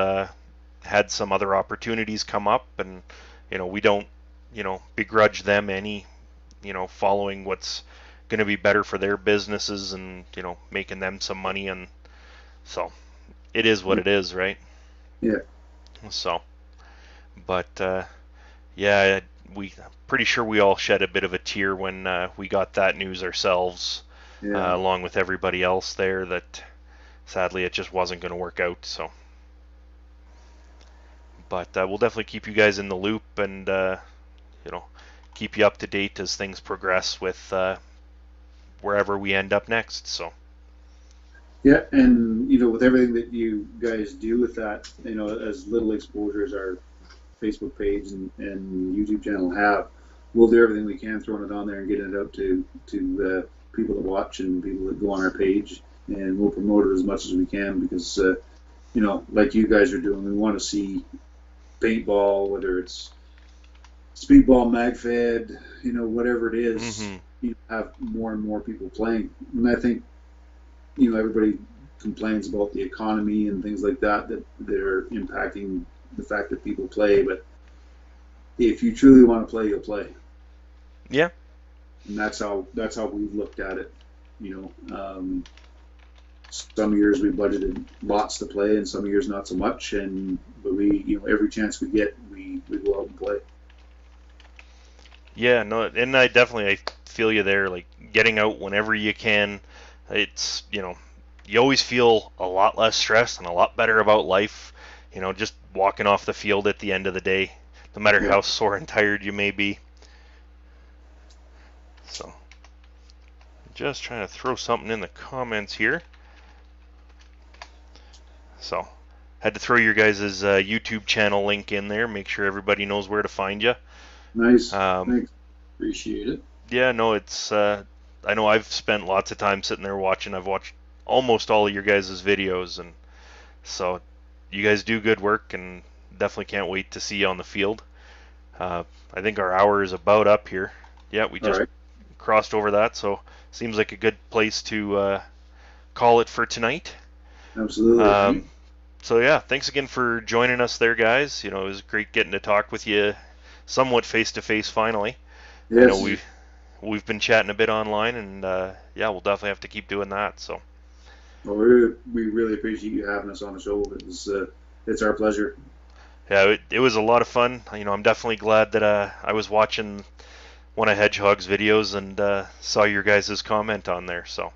had some other opportunities come up, and we don't begrudge them any following what's going to be better for their businesses and making them some money, and so it is what it is, right? Yeah. So, but yeah, pretty sure we all shed a bit of a tear when we got that news ourselves, Yeah. along with everybody else there, that sadly it just wasn't going to work out. So, but we'll definitely keep you guys in the loop and keep you up to date as things progress with wherever we end up next. So. Yeah, and with everything that you guys do with that, as little exposure as our Facebook page and YouTube channel have, we'll do everything we can throwing it on there and getting it out to people that watch and people that go on our page, and we'll promote it as much as we can because like you guys are doing, we want to see paintball, whether it's speedball, magfed, whatever it is, Mm-hmm. have more and more people playing. And I think everybody complains about the economy and things like that are impacting the fact that people play, but if you truly want to play, you'll play. Yeah. And that's how we've looked at it. Some years we budgeted lots to play, and some years not so much. But we, every chance we get, we go out and play. Yeah, no, and I feel you there. Like getting out whenever you can, it's you always feel a lot less stressed and a lot better about life. Just walking off the field at the end of the day, no matter how sore and tired you may be. So, just trying to throw something in the comments here. So, had to throw your guys' YouTube channel link in there. Make sure everybody knows where to find you. Nice. Um, Thanks. Appreciate it. Yeah, no, it's. I know I've spent lots of time sitting there watching. I've watched almost all of your guys' videos, and so you guys do good work, and definitely can't wait to see you on the field. I think our hour is about up here. Yeah, we All just right. crossed over that, so seems like a good place to call it for tonight. Absolutely. So yeah, thanks again for joining us there, guys. You know, it was great getting to talk with you, somewhat face to face finally. I know Yes. we've been chatting a bit online, and yeah, we'll definitely have to keep doing that. So Well, we really appreciate you having us on the show. It's our pleasure. yeah, it was a lot of fun. You know, I'm definitely glad that I was watching one of Hedgehog's videos and saw your guys' comment on there. So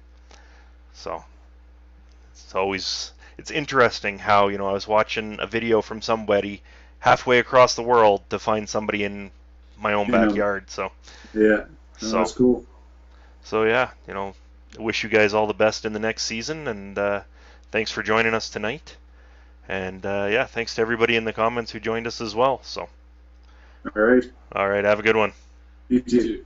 it's interesting how, you know, I was watching a video from somebody halfway across the world to find somebody in my own You know. backyard. So Yeah. No, so that's cool. so yeah, you know, wish you guys all the best in the next season, and thanks for joining us tonight. And yeah, thanks to everybody in the comments who joined us as well. So All right. all right, have a good one. You You too. too.